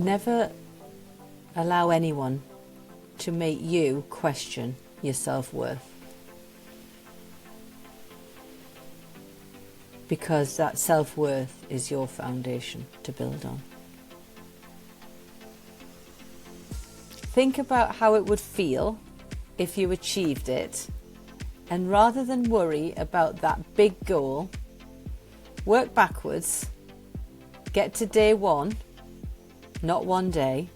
Never allow anyone to make you question your self-worth, because that self-worth is your foundation to build on. Think about how it would feel if you achieved it, and rather than worry about that big goal, work backwards, get to day one, not one day,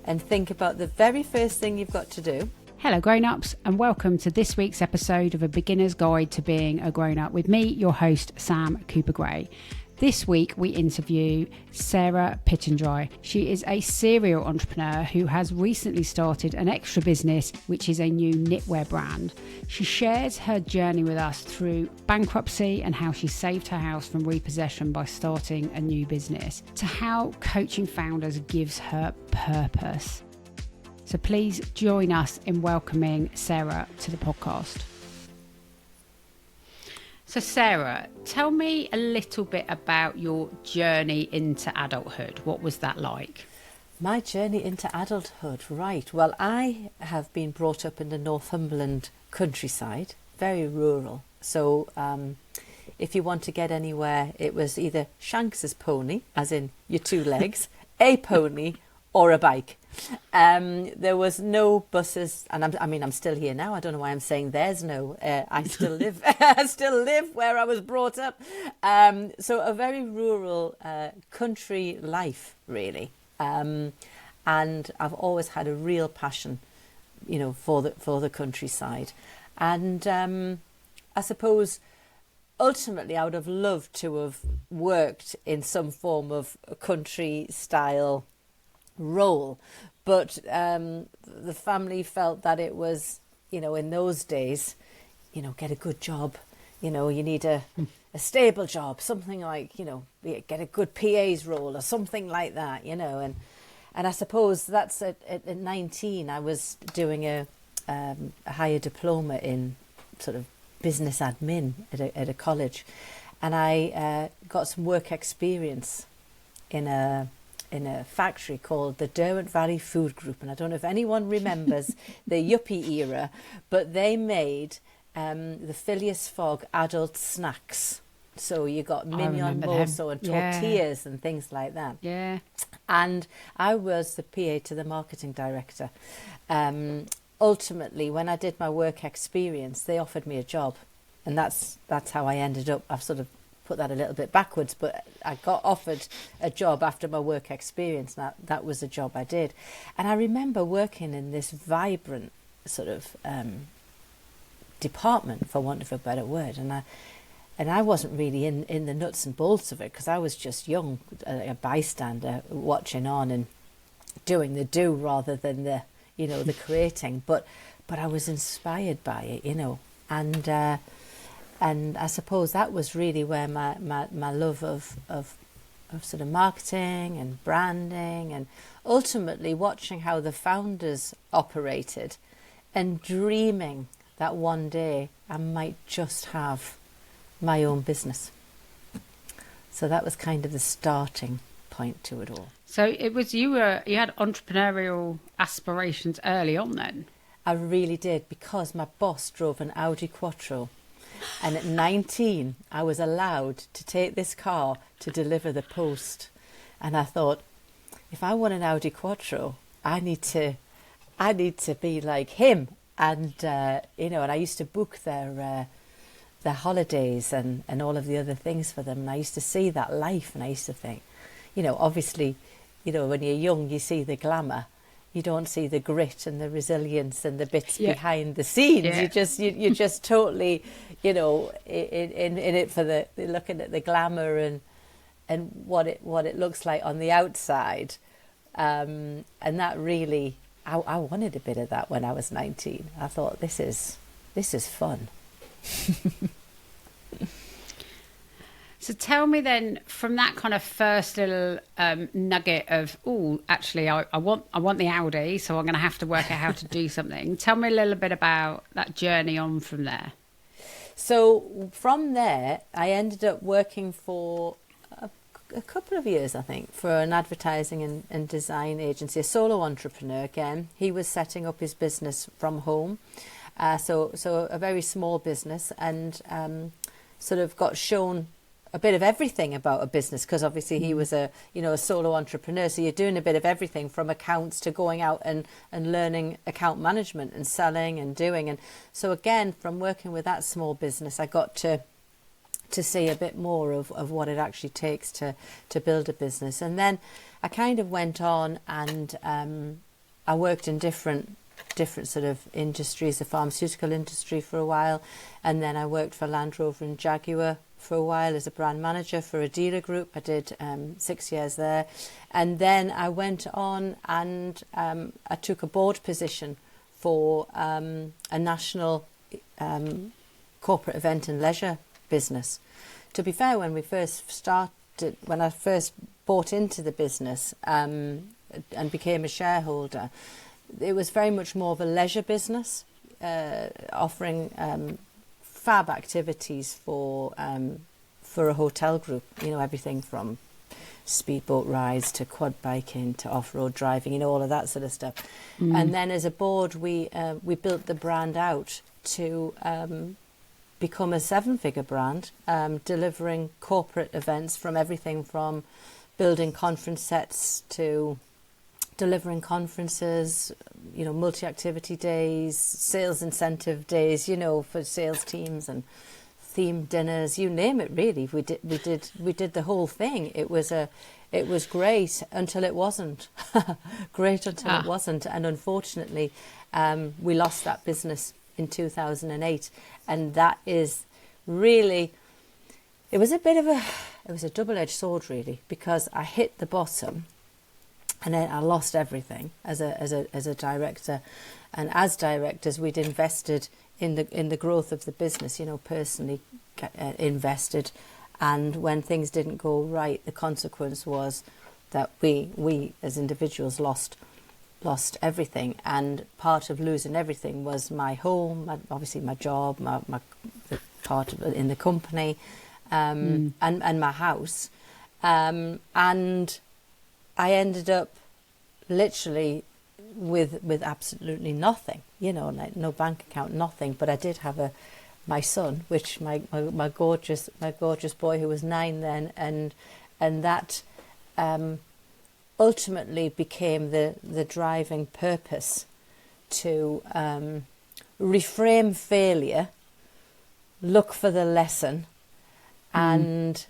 and think about the very first thing you've got to do. Hello grown-ups, and welcome to this week's episode of A Beginner's Guide to Being a Grown-Up with me, your host, Sam Cooper-Gray. This week we interview Sarah Pittendrigh. She is a serial entrepreneur who has recently started an extra business, which is a new knitwear brand. She shares her journey with us through bankruptcy and how she saved her house from repossession by starting a new business, to how coaching founders gives her purpose. So please join us in welcoming Sarah to the podcast. So Sarah, tell me a little bit about your journey into adulthood. What was that like? My journey into adulthood, right. Well, I have been brought up in the Northumberland countryside, very rural. So if you want to get anywhere, it was either Shanks's pony, as in your two legs, a pony, or a bike. There was no buses, and I'm still here now. I don't know why I'm saying there's no. I still live. I still live where I was brought up. So a very rural country life, really. And I've always had a real passion, for the countryside. And I suppose ultimately I would have loved to have worked in some form of country style role, but the family felt that it was, in those days, get a good job, you need a stable job, something like, get a good PA's role or something like that, and I suppose that's at 19 I was doing a higher diploma in sort of business admin at a college, and I got some work experience in a factory called the Derwent Valley Food Group. And I don't know if anyone remembers the yuppie era, but they made the Phileas Fogg adult snacks. So you got mignon morceau and tortillas and things like that. Yeah. And I was the PA to the marketing director. Ultimately, when I did my work experience, they offered me a job. And that's how I ended up. I've sort of put that a little bit backwards, but I got offered a job after my work experience. Now that was a job I did, and I remember working in this vibrant sort of department, for want of a better word, and I wasn't really in the nuts and bolts of it, because I was just young, a bystander watching on and doing the do rather than the the creating, but I was inspired by it, and I suppose that was really where my love of sort of marketing and branding, and ultimately watching how the founders operated and dreaming that one day I might just have my own business. So that was kind of the starting point to it all. So it was you had entrepreneurial aspirations early on then? I really did, because my boss drove an Audi Quattro. And at 19, I was allowed to take this car to deliver the post. And I thought, if I want an Audi Quattro, I need to be like him. And, and I used to book their holidays and all of the other things for them. And I used to see that life, and I used to think, obviously, when you're young, you see the glamour. You don't see the grit and the resilience and the bits behind the scenes. Yeah. You're just totally, in it for the looking at the glamour and what it looks like on the outside. And that really, I wanted a bit of that when I was 19. I thought, this is fun. So tell me then, from that kind of first little nugget of, actually, I want the Audi, so I'm going to have to work out how to do something. Tell me a little bit about that journey on from there. So from there, I ended up working for a couple of years, I think, for an advertising and design agency, a solo entrepreneur again. He was setting up his business from home, so a very small business, and sort of got shown a bit of everything about a business, because obviously he was a solo entrepreneur, so you're doing a bit of everything from accounts to going out and learning account management and selling and doing. And so again, from working with that small business, I got to see a bit more of what it actually takes to build a business. And then I kind of went on, and I worked in different sort of industries, the pharmaceutical industry for a while, and then I worked for Land Rover and Jaguar for a while as a brand manager for a dealer group. I did 6 years there, and then I went on and I took a board position for a national corporate event and leisure business. To be fair, when I first bought into the business and became a shareholder, it was very much more of a leisure business, offering fab activities for a hotel group. Everything from speedboat rides to quad biking to off-road driving, all of that sort of stuff. And then as a board, we built the brand out to become a 7-figure brand, delivering corporate events, from everything from building conference sets to delivering conferences, multi-activity days, sales incentive days, for sales teams, and themed dinners, you name it. Really, we did the whole thing. It was great until it wasn't. Great until it wasn't, and unfortunately, we lost that business in 2008, and that is really. It was a double-edged sword, really, because I hit the bottom. And then I lost everything as a director, and as directors, we'd invested in the growth of the business. Personally invested, and when things didn't go right, the consequence was that we as individuals lost everything. And part of losing everything was my home, obviously my job, the part of in the company, and my house, and I ended up literally with absolutely nothing, like no bank account, nothing. But I did have my son, which my gorgeous boy, who was 9 then, and that ultimately became the driving purpose to reframe failure, look for the lesson, and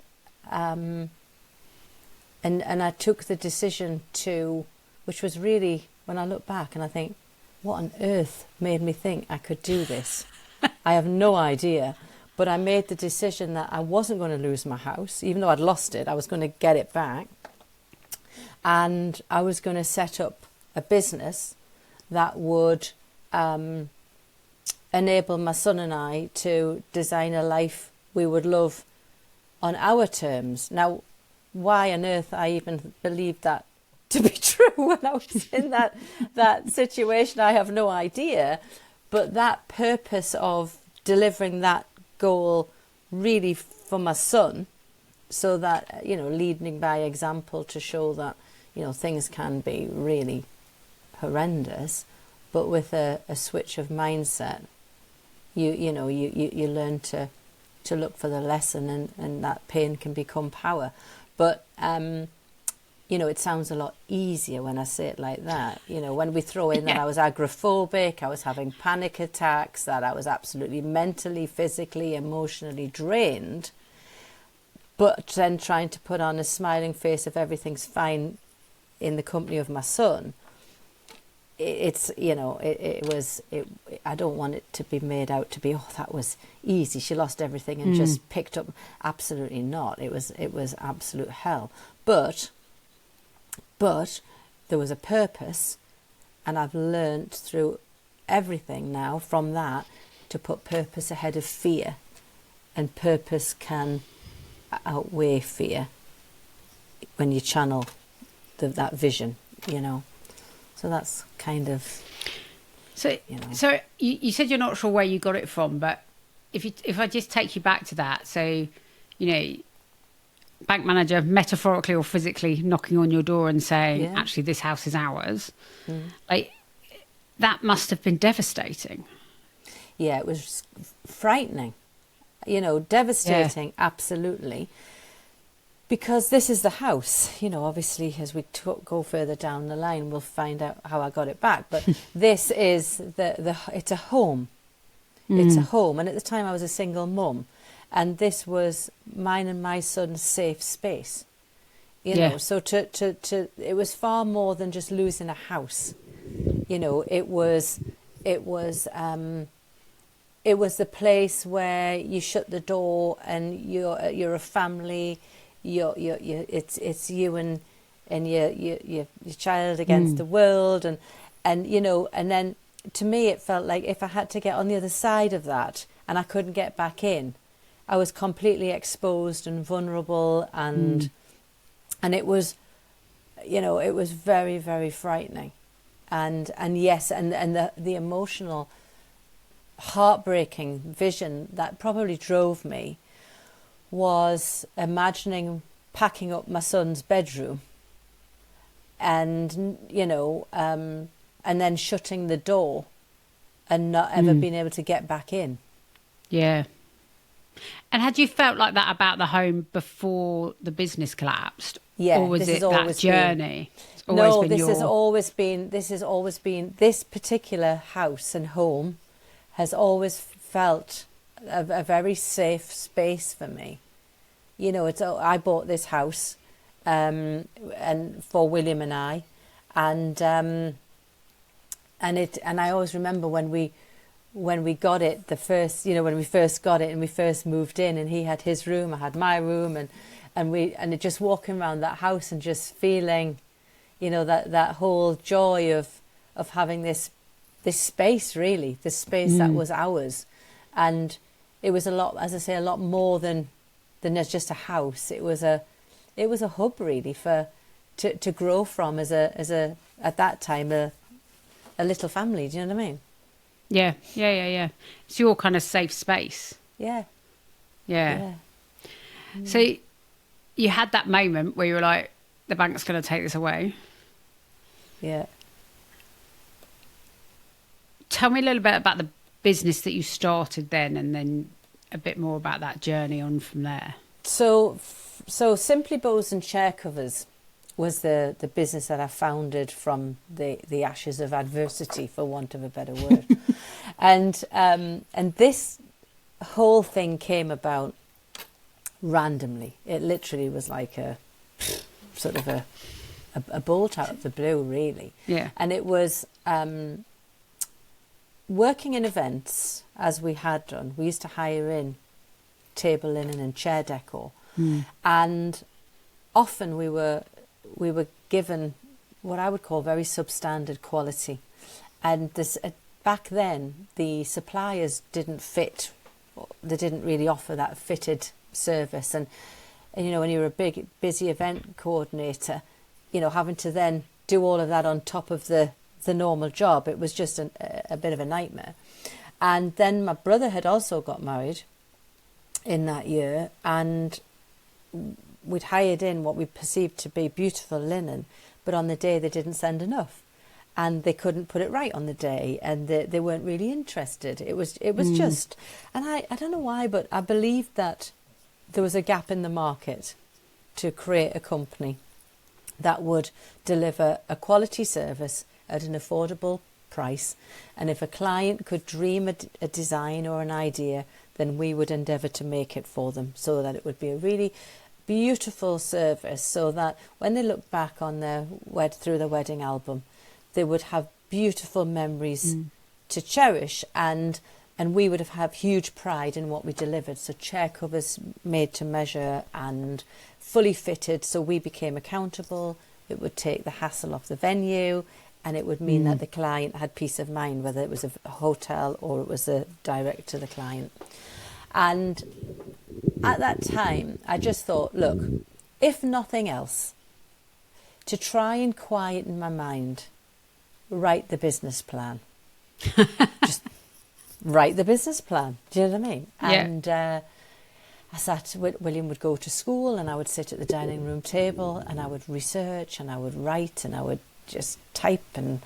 I took the decision to, which was really, when I look back and I think, what on earth made me think I could do this? I have no idea. But I made the decision that I wasn't going to lose my house. Even though I'd lost it, I was going to get it back. And I was going to set up a business that would enable my son and I to design a life we would love on our terms. Now, why on earth I even believed that to be true when I was in that situation, I have no idea. But that purpose of delivering that goal really for my son, so that, leading by example to show that, things can be really horrendous, but with a switch of mindset, you learn to look for the lesson, and that pain can become power. But it sounds a lot easier when I say it like that. When we throw in that I was agoraphobic, I was having panic attacks, that I was absolutely mentally, physically, emotionally drained, but then trying to put on a smiling face of everything's fine in the company of my son. I don't want it to be made out to be, that was easy, she lost everything and just picked up. Absolutely not. It was absolute hell. But there was a purpose, and I've learnt through everything now from that to put purpose ahead of fear, and purpose can outweigh fear when you channel that vision, So that's kind of. So you said you're not sure where you got it from, but if I just take you back to that, so bank manager metaphorically or physically knocking on your door and saying, Yeah. actually, this house is ours. Like, that must have been devastating. Yeah, it was frightening, devastating, absolutely. Because this is the house, obviously as we go further down the line, we'll find out how I got it back. But this is it's a home. It's a home. And at the time I was a single mum, and this was mine and my son's safe space. So it was far more than just losing a house. It was the place where you shut the door and you're a family. It's you and your child against the world, and then to me it felt like if I had to get on the other side of that and I couldn't get back in, I was completely exposed and vulnerable, and it was very, very frightening, and yes, and the emotional, heartbreaking vision that probably drove me was imagining packing up my son's bedroom and and then shutting the door and not ever being able to get back in. Yeah. And had you felt like that about the home before the business collapsed? Yeah. Or was it that journey? This has always been this particular house and home has always felt a very safe space for me. I bought this house and for William and I, and I always remember when we got it when we first got it and we first moved in, and he had his room, I had my room, and just walking around that house and just feeling that whole joy of having this space, really, this space that was ours. And it was a lot, as I say, a lot more than just a house. It was a hub, really, to grow from as a at that time a little family. Do you know what I mean? Yeah. It's your kind of safe space. Yeah. So you had that moment where you were like, the bank's going to take this away. Yeah. Tell me a little bit about the business that you started then, and then a bit more about that journey on from there. So Simply Bows and Chair Covers was the business that I founded from the ashes of adversity, for want of a better word. and this whole thing came about randomly. It literally was like a sort of a bolt out of the blue, really. Yeah. And it was working in events, as we had done. We used to hire in table linen and chair decor, and often we were given what I would call very substandard quality. And this back then, the suppliers didn't fit; they didn't really offer that fitted service. And when you're a big, busy event coordinator, having to then do all of that on top of the normal job, it was just a bit of a nightmare. And then my brother had also got married in that year, and we'd hired in what we perceived to be beautiful linen, but on the day they didn't send enough, and they couldn't put it right on the day, and they weren't really interested. It was just, and I don't know why, but I believed that there was a gap in the market to create a company that would deliver a quality service at an affordable price. And if a client could dream a design or an idea, then we would endeavour to make it for them, so that it would be a really beautiful service, so that when they look back on through their wedding album, they would have beautiful memories to cherish, and we would have huge pride in what we delivered. So chair covers made to measure and fully fitted, so we became accountable. It would take the hassle off the venue, and it would mean that the client had peace of mind, whether it was a hotel or it was a direct to the client. And at that time, I just thought, look, if nothing else, to try and quieten my mind, write the business plan. Just write the business plan. Do you know what I mean? Yeah. William would go to school, and I would sit at the dining room table, and I would research, and I would write, and I would just type and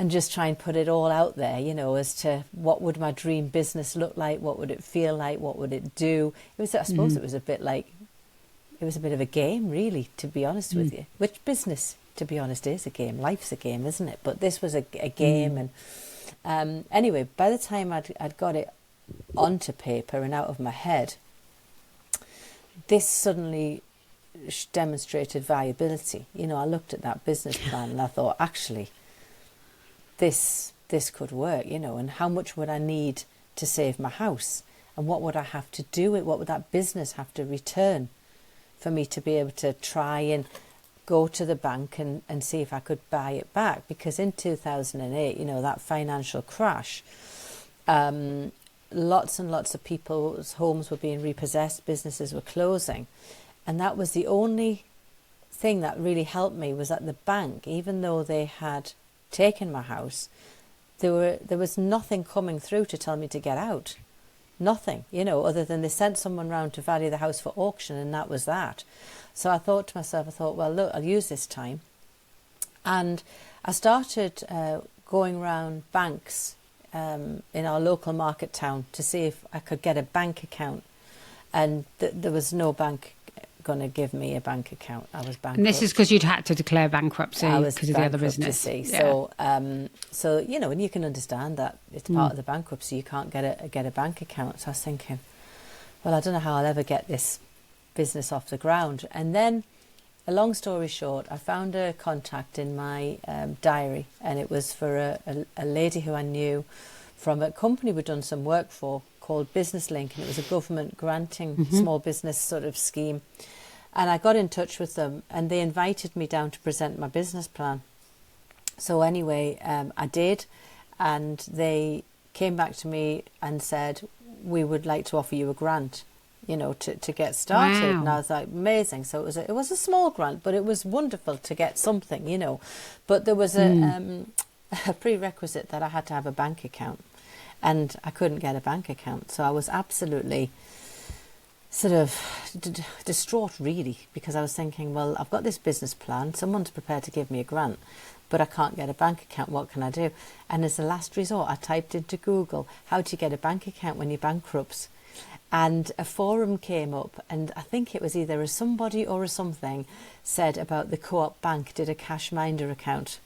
just try and put it all out there, you know, as to what would my dream business look like, what would it feel like, what would it do. It was, I suppose, it was a bit of a game, really, to be honest with you. Which business, to be honest, is a game. Life's a game, isn't it? But this was a game, and anyway, by the time I'd got it onto paper and out of my head, this suddenly demonstrated viability. You know, I looked at that business plan and I thought, actually, this could work, you know, and how much would I need to save my house, and what would I have to do with, what would that business have to return for me to be able to try and go to the bank and see if I could buy it back. Because in 2008, you know, that financial crash, lots and lots of people's homes were being repossessed, businesses were closing, and that was the only thing that really helped me, was at the bank, even though they had taken my house, there was nothing coming through to tell me to get out. Nothing, you know, other than they sent someone round to value the house for auction, and that was that. So I thought to myself, well, look, I'll use this time. And I started going round banks in our local market town to see if I could get a bank account. And there was no bank going to give me a bank account. I was bankrupt. And this is because you'd had to declare bankruptcy because of the other business. So, so you know, and you can understand that it's part of the bankruptcy. You can't get a bank account. So I was thinking, well, I don't know how I'll ever get this business off the ground. And then, a long story short, I found a contact in my diary, and it was for a lady who I knew from a company we'd done some work for called Business Link, and it was a government granting small business sort of scheme. And I got in touch with them, and they invited me down to present my business plan. So anyway, I did, and they came back to me and said, we would like to offer you a grant, you know, to get started. Wow. And I was like, amazing. So it was a small grant, but it was wonderful to get something, you know. But there was a prerequisite that I had to have a bank account, and I couldn't get a bank account. So I was absolutely sort of distraught, really, because I was thinking, well, I've got this business plan, someone's prepared to give me a grant, but I can't get a bank account. What can I do? And as a last resort, I typed into Google, how do you get a bank account when you're bankrupt? And a forum came up, and I think it was either a somebody or a something said about the Co-op Bank did a cash minder account.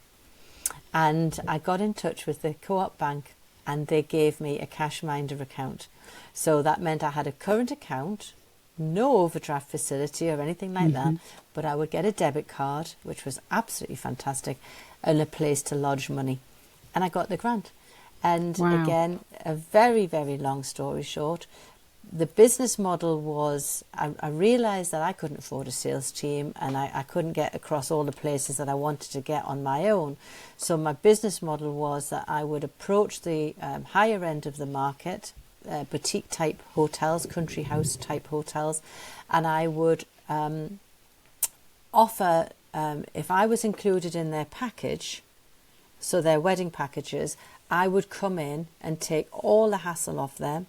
And I got in touch with the Co-op Bank, and they gave me a cash minder account. So that meant I had a current account, no overdraft facility or anything like that, but I would get a debit card, which was absolutely fantastic, and a place to lodge money. And I got the grant. And again, a very, very long story short, the business model was, I realised that I couldn't afford a sales team, and I couldn't get across all the places that I wanted to get on my own. So my business model was that I would approach the higher end of the market, boutique type hotels, country house type hotels, and I would offer, if I was included in their package, so their wedding packages, I would come in and take all the hassle off them.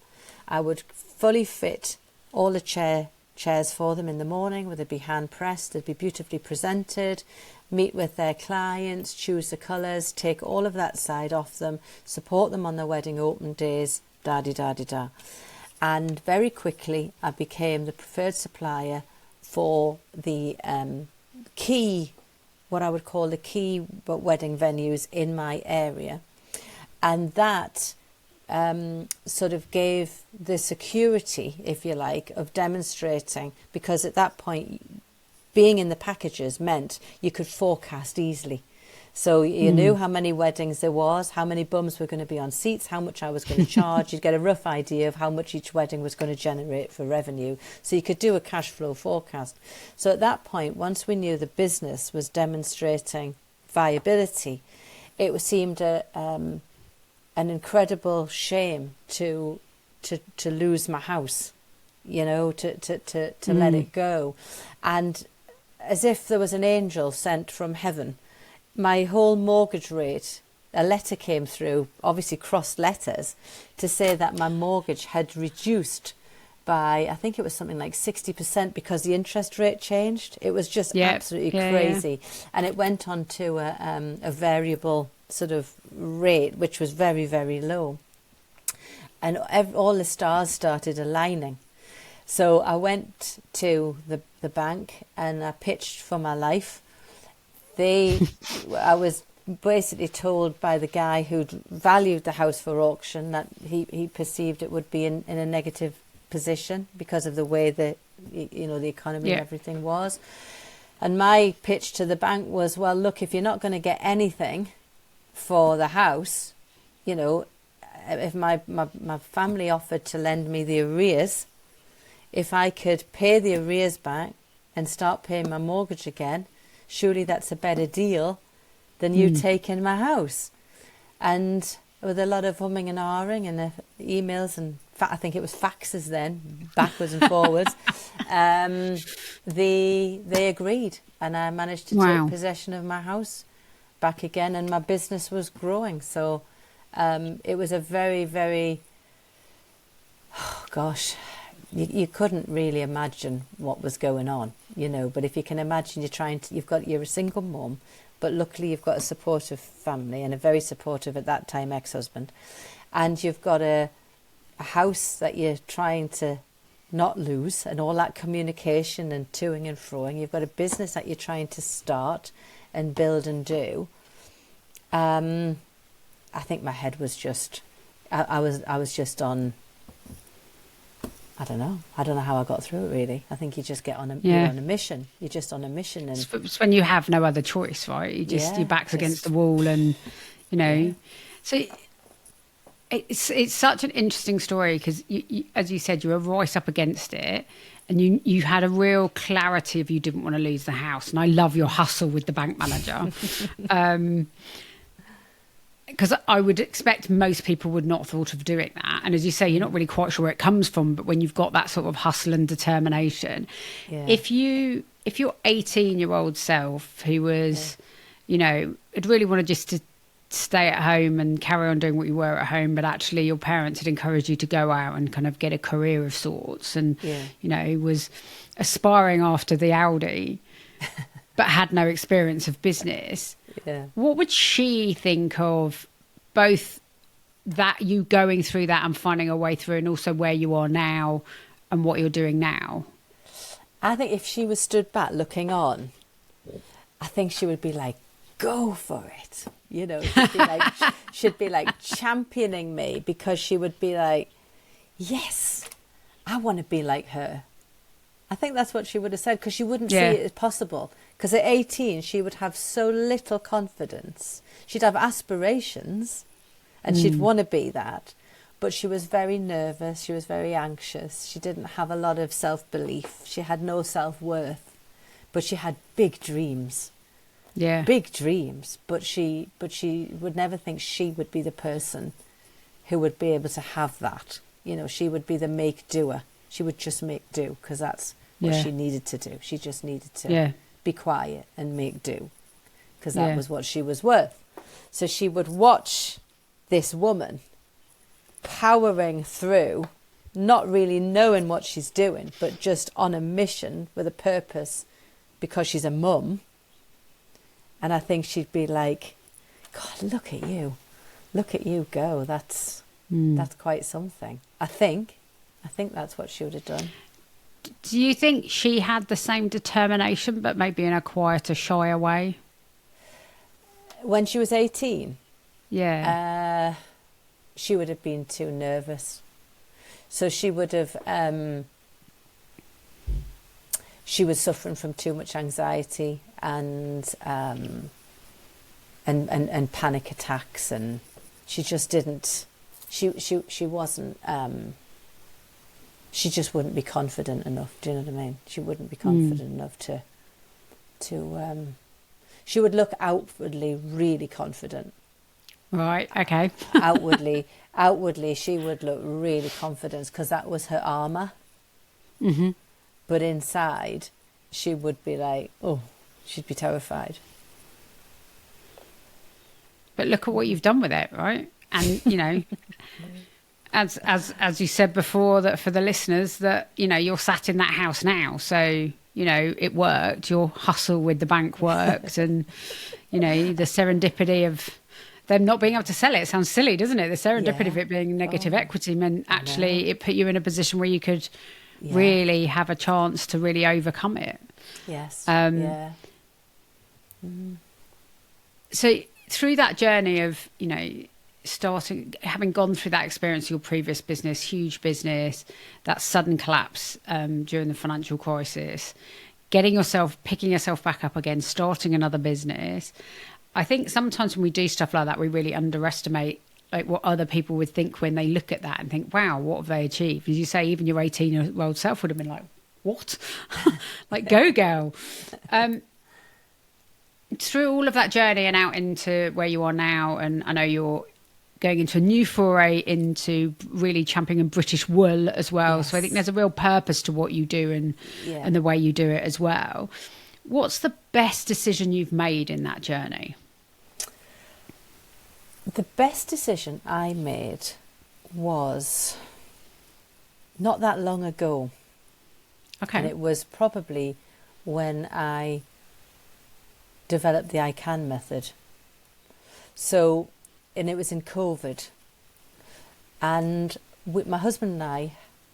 I would fully fit all the chairs for them in the morning, where they'd be hand pressed, they'd be beautifully presented, meet with their clients, choose the colours, take all of that side off them, support them on their wedding open days, da-di-da-di-da. And very quickly I became the preferred supplier for the key, what I would call the key wedding venues in my area. And that sort of gave the security, if you like, of demonstrating, because at that point being in the packages meant you could forecast easily. So you knew how many weddings there was, how many bums were going to be on seats, how much I was going to charge. You'd get a rough idea of how much each wedding was going to generate for revenue. So you could do a cash flow forecast. So at that point, once we knew the business was demonstrating viability, it seemed an incredible shame to lose my house, you know, to let it go. And as if there was an angel sent from heaven, my whole mortgage rate, a letter came through, obviously crossed letters, to say that my mortgage had reduced by, I think it was something like 60% because the interest rate changed. It was just absolutely crazy. And it went on to a variable sort of rate, which was very, very low. And all the stars started aligning. So I went to the bank and I pitched for my life. I was basically told by the guy who'd valued the house for auction that he perceived it would be in a negative position because of the way that, you know, the economy and everything was. And my pitch to the bank was, well, look, if you're not going to get anything for the house, you know, if my family offered to lend me the arrears, if I could pay the arrears back and start paying my mortgage again, surely that's a better deal than you taking my house. And with a lot of humming and ahhing and emails and I think it was faxes then, backwards and forwards, they agreed, and I managed to take possession of my house back again, and my business was growing. So it was a very, very, you couldn't really imagine what was going on, you know. But if you can imagine, you're a single mum, but luckily you've got a supportive family and a very supportive at that time ex-husband, and you've got a house that you're trying to not lose, and all that communication and toing and froing. You've got a business that you're trying to start and build and do. I think my head was just, I was just on. I don't know how I got through it, really. I think you just get on you're on a mission. You're just on a mission. And it's when you have no other choice, right? You just, your back's against the wall and, you know. Yeah. So it's such an interesting story because, you, as you said, you were right up against it and you had a real clarity of you didn't want to lose the house. And I love your hustle with the bank manager. Because I would expect most people would not have thought of doing that. And as you say, you're not really quite sure where it comes from, but when you've got that sort of hustle and determination, if your 18-year-old self who was, you know, had really wanted just to stay at home and carry on doing what you were at home, but actually your parents had encouraged you to go out and kind of get a career of sorts and, you know, was aspiring after the Audi, but had no experience of business. What would she think of both that you going through that and finding a way through, and also where you are now and what you're doing now? I think if she was stood back looking on, I think she would be like, go for it. You know, she'd be like championing me, because she would be like, yes, I want to be like her. I think that's what she would have said, because she wouldn't see it as possible. Because at 18, she would have so little confidence. She'd have aspirations and she'd want to be that. But she was very nervous. She was very anxious. She didn't have a lot of self-belief. She had no self-worth. But she had big dreams. Yeah. Big dreams. But she would never think she would be the person who would be able to have that. You know, she would be the make-doer. She would just make do, because that's what she needed to do. She just needed to be quiet and make do, because that was what she was worth. So she would watch this woman powering through, not really knowing what she's doing, but just on a mission with a purpose, because she's a mum. And I think she'd be like, God, look at you go. That's quite something. I think that's what she would have done. Do you think she had the same determination, but maybe in a quieter, shyer way? When she was 18? Yeah. She would have been too nervous. So she would have... she was suffering from too much anxiety and panic attacks, and she just didn't... She wasn't... she just wouldn't be confident enough. Do you know what I mean? She wouldn't be confident enough to. She would look outwardly really confident. Right. Okay. outwardly, she would look really confident, because that was her armor. Mm-hmm. But inside, she would be like, she'd be terrified. But look at what you've done with it, right? And you know. as you said before, that for the listeners, that you're sat in that house now, so it worked. Your hustle with the bank worked, and the serendipity of them not being able to sell it sounds silly, doesn't it? The serendipity of it being negative equity meant actually it put you in a position where you could really have a chance to really overcome it. Yes. So through that journey of having gone through that experience, your previous business, huge business, that sudden collapse during the financial crisis, picking yourself back up again, starting another business. I think sometimes when we do stuff like that, we really underestimate like what other people would think when they look at that and think, wow, what have they achieved? As you say, even your 18-year-old self would have been like, what? Like, go girl. Through all of that journey and out into where you are now, and I know you're going into a new foray into really championing British wool as well. Yes. So I think there's a real purpose to what you do and the way you do it as well. What's the best decision you've made in that journey? The best decision I made was not that long ago. Okay. And it was probably when I developed the I Can method. So, and it was in COVID. And with my husband and I,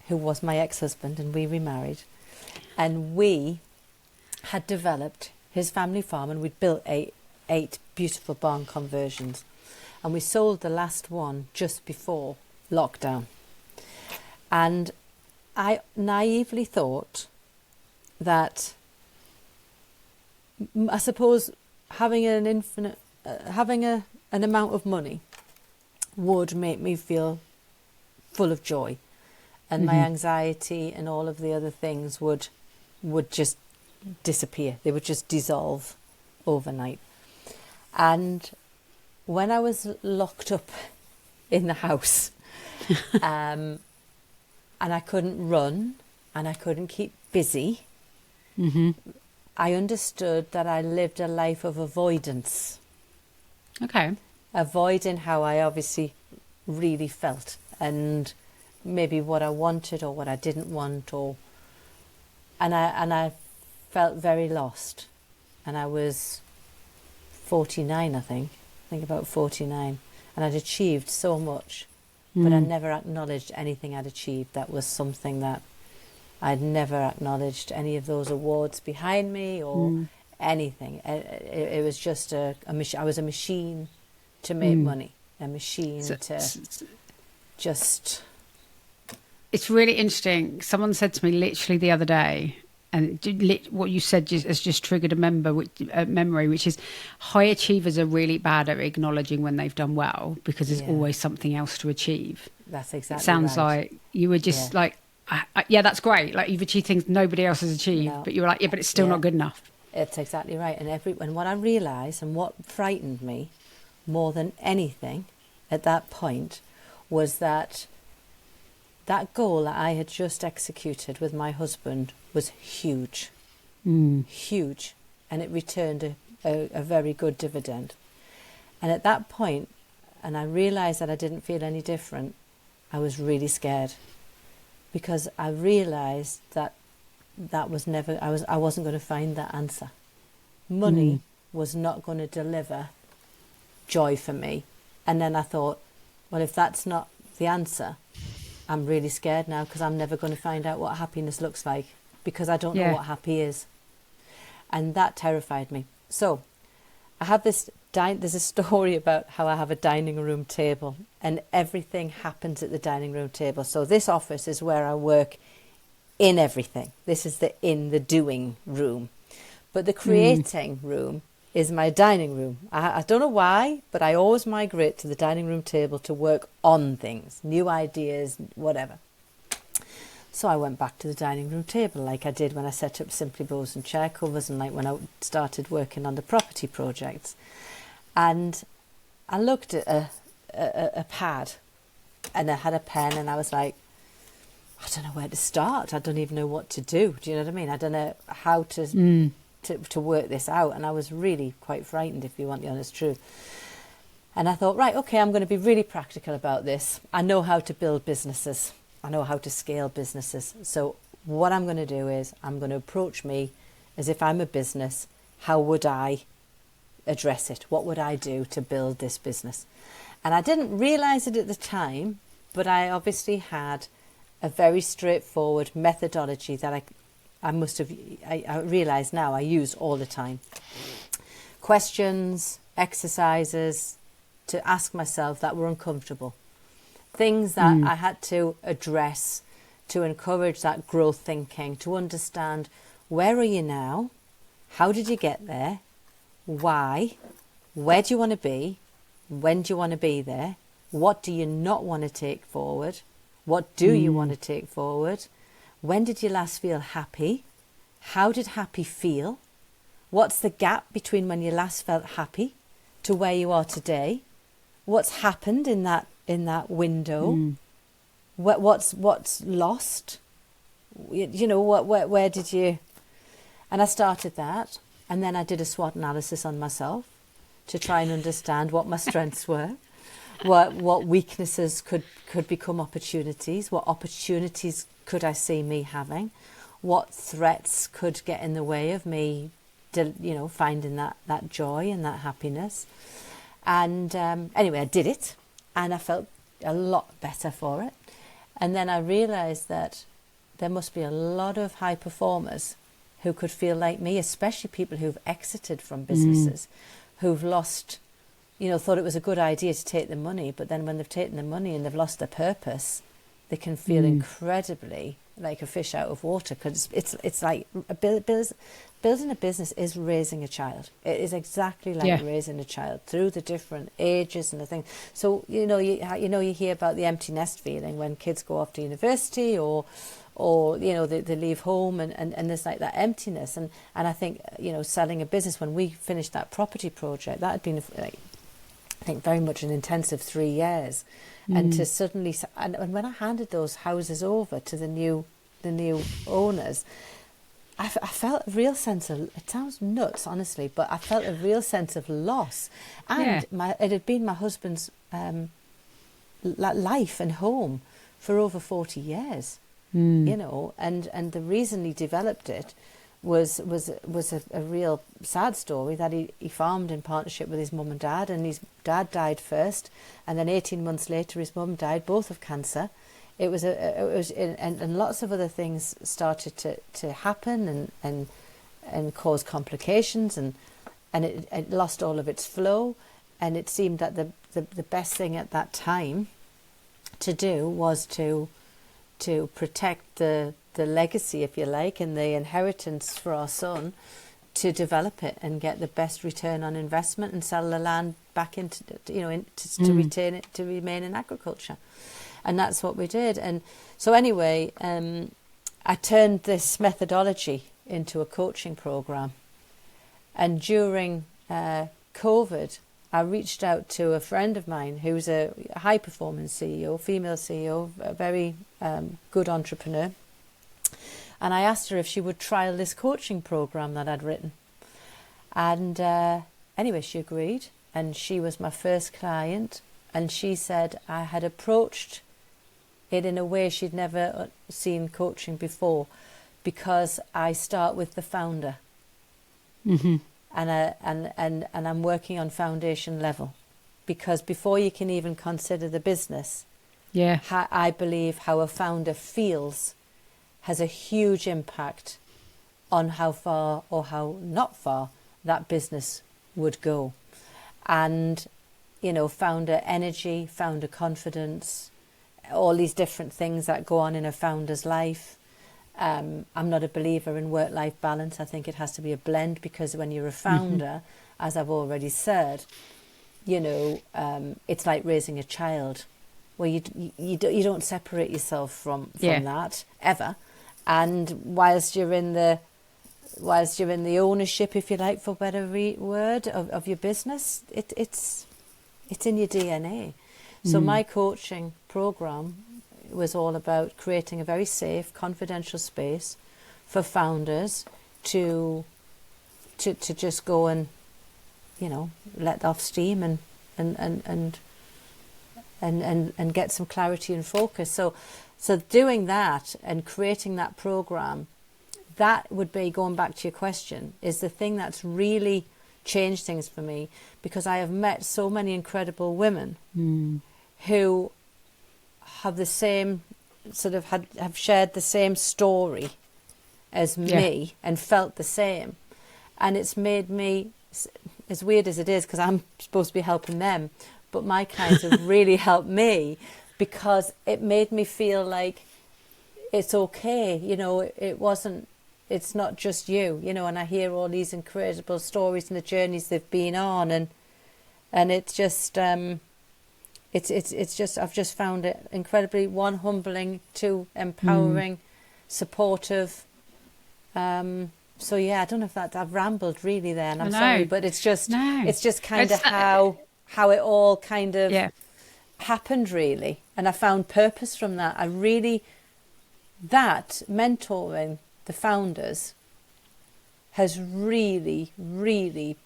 who was my ex-husband, and we remarried, and we had developed his family farm, and we'd built eight beautiful barn conversions. And we sold the last one just before lockdown. And I naively thought that, I suppose, having an amount of money would make me feel full of joy, and my anxiety and all of the other things would just disappear. They would just dissolve overnight. And when I was locked up in the house, and I couldn't run and I couldn't keep busy, I understood that I lived a life of avoidance. Okay. Avoiding how I obviously really felt, and maybe what I wanted or what I didn't want, and I felt very lost. And I was 49, I think about 49, and I'd achieved so much, but I never acknowledged anything I'd achieved. That was something that I'd never acknowledged, any of those awards behind me or anything. It was just a machine. I was a machine to make money, a machine to just... It's really interesting. Someone said to me literally the other day, and what you said has just triggered a memory, which is high achievers are really bad at acknowledging when they've done well, because there's always something else to achieve. That's exactly. It sounds like you were just like, that's great. Like, you've achieved things nobody else has achieved, but you were like, but it's still not good enough. It's exactly right. And what I realised, and what frightened me more than anything at that point, was that goal that I had just executed with my husband was huge, huge, and it returned a very good dividend. And at that point, and I realised that I didn't feel any different, I was really scared, because I realised that was never, I wasn't going to find that answer. Money was not going to deliver joy for me. And then I thought, well, if that's not the answer, I'm really scared now, because I'm never going to find out what happiness looks like, because I don't know what happy is. And that terrified me. So I have there's a story about how I have a dining room table, and everything happens at the dining room table. So this office is where I work in everything. This is the doing room. But the creating room is my dining room. I don't know why, but I always migrate to the dining room table to work on things, new ideas, whatever. So I went back to the dining room table, like I did when I set up Simply Bows and chair covers, and like when I started working on the property projects. And I looked at a pad, and I had a pen, and I was like, I don't know where to start. I don't even know what to do. Do you know what I mean? I don't know how to work this out. And I was really quite frightened, if you want the honest truth. And I thought, right, okay, I'm going to be really practical about this. I know how to build businesses. I know how to scale businesses. So what I'm going to do is I'm going to approach me as if I'm a business. How would I address it? What would I do to build this business? And I didn't realize it at the time, but I obviously had a very straightforward methodology that I realize now I use all the time. Questions, exercises to ask myself that were uncomfortable. Things that I had to address to encourage that growth thinking, to understand, where are you now? How did you get there? Why? Where do you want to be? When do you want to be there? What do you not want to take forward? What do you want to take forward? When did you last feel happy? How did happy feel? What's the gap between when you last felt happy to where you are today? What's happened in that window? What's lost? Where did you? And I started that, and then I did a SWOT analysis on myself to try and understand what my strengths were, what weaknesses could become opportunities, what opportunities could I see me having, what threats could get in the way of me, finding that joy and that happiness. And anyway, I did it, and I felt a lot better for it. And then I realised that there must be a lot of high performers who could feel like me, especially people who've exited from businesses, who've lost, thought it was a good idea to take the money, but then when they've taken the money and they've lost their purpose, they can feel incredibly like a fish out of water, because it's like building a business is raising a child. It is exactly like raising a child through the different ages and the thing. So you hear about the empty nest feeling when kids go off to university or they leave home and there's like that emptiness, and I think selling a business, when we finished that property project, that had been I think very much an intensive 3 years. And to suddenly, and when I handed those houses over to the new owners, I felt a real sense of, it sounds nuts, honestly, but I felt a real sense of loss. And it had been my husband's life and home for over 40 years, and the reason he developed it was a real sad story, that he farmed in partnership with his mum and dad, and his dad died first, and then 18 months later his mum died, both of cancer. It was and lots of other things started to happen and cause complications, and it lost all of its flow, and it seemed that the best thing at that time to do was to protect the legacy, if you like, and the inheritance for our son, to develop it and get the best return on investment and sell the land back into to retain it, to remain in agriculture. And that's what we did. And so anyway, I turned this methodology into a coaching program. And during COVID, I reached out to a friend of mine who's a high performance CEO, female CEO, a very good entrepreneur. And I asked her if she would trial this coaching program that I'd written. And anyway, she agreed. And she was my first client. And she said I had approached it in a way she'd never seen coaching before, because I start with the founder. And I'm working on foundation level, because before you can even consider the business, I believe how a founder feels has a huge impact on how far or how not far that business would go. And founder energy, founder confidence, all these different things that go on in a founder's life. I'm not a believer in work-life balance. I think it has to be a blend, because when you're a founder, as I've already said, it's like raising a child, where you don't separate yourself from that ever. And whilst you're in the ownership, if you like, for a better word, of your business, it's in your DNA. So my coaching program was all about creating a very safe, confidential space for founders to just go and, let off steam and and get some clarity and focus. So doing that and creating that program, that would be, going back to your question, is the thing that's really changed things for me, because I have met so many incredible women who have the same sort of have shared the same story as me and felt the same, and it's made me, as weird as it is, because I'm supposed to be helping them, but my kinds have really helped me, because it made me feel like it's okay, you know, it's not just you, you know, and I hear all these incredible stories and the journeys they've been on, and it's just it's just, I've just found it incredibly, one, humbling, two, empowering, supportive. So yeah, I don't know if I've rambled really there, and I'm sorry, but it's just kind of how it all kind of happened, really. And I found purpose from that. That mentoring the founders has really, really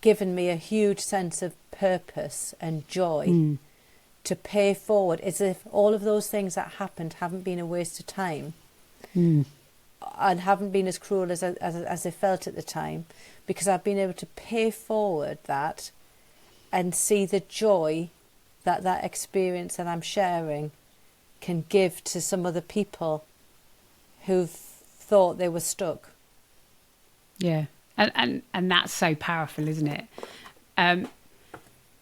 given me a huge sense of purpose and joy to pay forward, as if all of those things that happened haven't been a waste of time and haven't been as cruel as I felt at the time, because I've been able to pay forward that and see the joy that experience that I'm sharing can give to some other people who've thought they were stuck. Yeah, and that's so powerful, isn't it?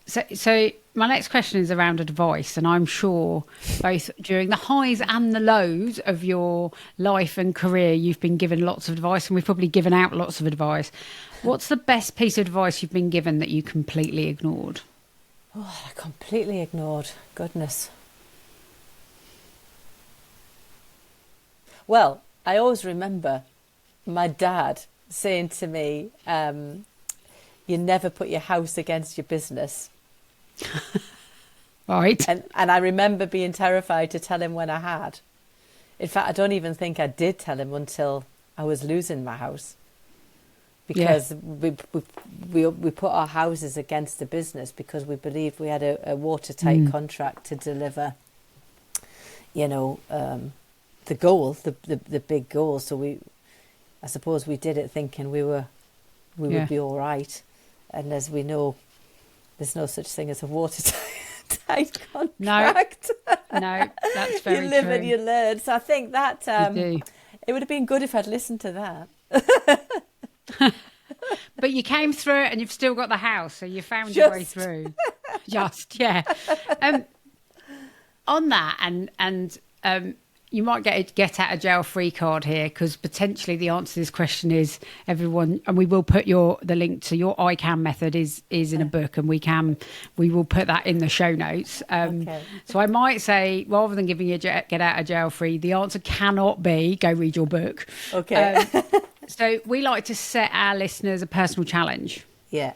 So my next question is around advice, and I'm sure both during the highs and the lows of your life and career, you've been given lots of advice, and we've probably given out lots of advice. What's the best piece of advice you've been given that you completely ignored? Oh, I completely ignored. Goodness. Well, I always remember my dad saying to me, you never put your house against your business. Right. And I remember being terrified to tell him when I had. In fact, I don't even think I did tell him until I was losing my house. Because we put our houses against the business because we believed we had a watertight contract to deliver, you know, the goal, the big goal. So I suppose we did it thinking we would be all right. And as we know, there's no such thing as a watertight contract. No, that's very true. You live and you learn. So I think that it would have been good if I'd listened to that. But you came through it, and you've still got the house, so you found your way through. On that, and you might get out of jail free card here, because potentially the answer to this question is everyone, and we will put the link to your ICAM method is in a book, and we will put that in the show notes. So I might say, rather than giving you get out of jail free, the answer cannot be go read your book. Okay. So we like to set our listeners a personal challenge. Yeah.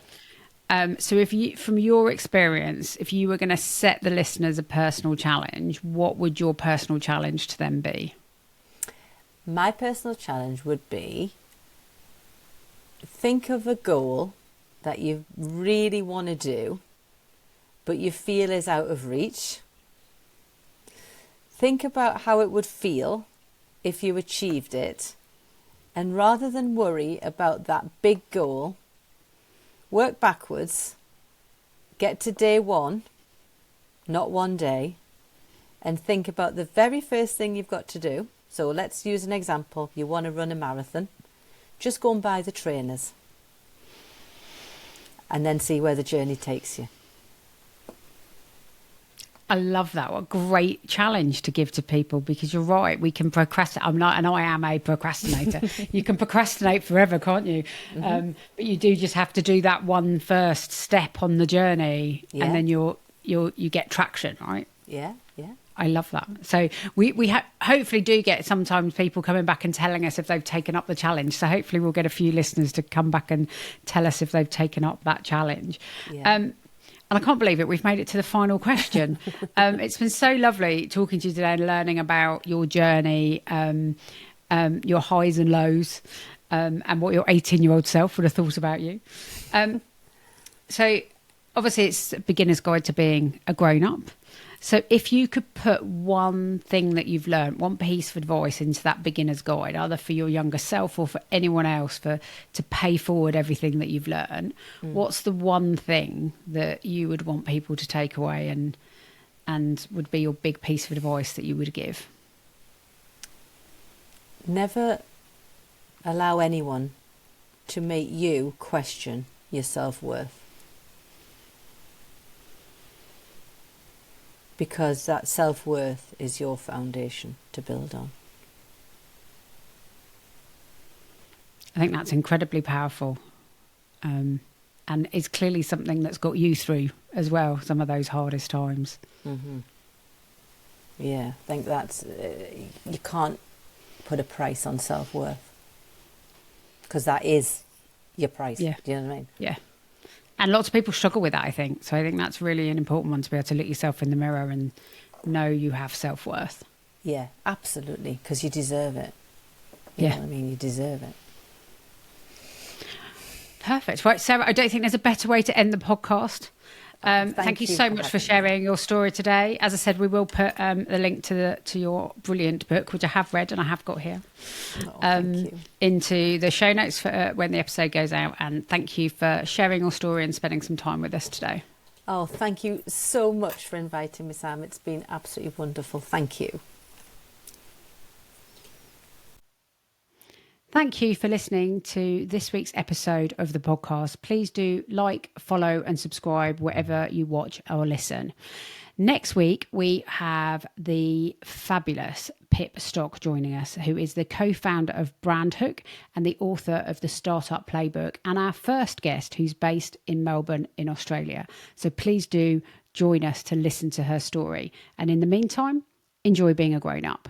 So from your experience, if you were going to set the listeners a personal challenge, what would your personal challenge to them be? My personal challenge would be, think of a goal that you really want to do, but you feel is out of reach. Think about how it would feel if you achieved it. And rather than worry about that big goal, work backwards, get to day one, not one day, and think about the very first thing you've got to do. So let's use an example. You want to run a marathon. Just go and buy the trainers. And then see where the journey takes you. I love that. What a great challenge to give to people, because you're right. We can procrastinate. I am a procrastinator. You can procrastinate forever, can't you? But you do just have to do that one first step on the journey, and then you get traction, right? Yeah. I love that. So we hopefully do get sometimes people coming back and telling us if they've taken up the challenge. So hopefully we'll get a few listeners to come back and tell us if they've taken up that challenge. Yeah. And I can't believe it. We've made it to the final question. It's been so lovely talking to you today and learning about your journey, your highs and lows, and what your 18-year-old self would have thought about you. So obviously it's a beginner's guide to being a grown-up. So if you could put one thing that you've learned, one piece of advice into that beginner's guide, either for your younger self or for anyone else to pay forward everything that you've learned, what's the one thing that you would want people to take away and would be your big piece of advice that you would give? Never allow anyone to make you question your self-worth. Because that self-worth is your foundation to build on. I think that's incredibly powerful. And it's clearly something that's got you through as well, some of those hardest times. Mm-hmm. Yeah, I think that's... you can't put a price on self-worth. Because that is your price. Yeah. Do you know what I mean? Yeah. And lots of people struggle with that, I think. So I think that's really an important one, to be able to look yourself in the mirror and know you have self-worth. Yeah, absolutely. Because you deserve it. You know what I mean? You deserve it. Perfect. Right, Sarah, I don't think there's a better way to end the podcast. Thank you so much for sharing your story today. As I said, we will put the link to your brilliant book, which I have read and I have got here, into the show notes for when the episode goes out. And thank you for sharing your story and spending some time with us today. Oh, thank you so much for inviting me, Sam. It's been absolutely wonderful. Thank you. Thank you for listening to this week's episode of the podcast. Please do like, follow and subscribe wherever you watch or listen. Next week, we have the fabulous Pip Stock joining us, who is the co-founder of Brandhook and the author of the Startup Playbook, and our first guest who's based in Melbourne in Australia. So please do join us to listen to her story. And in the meantime, enjoy being a grown-up.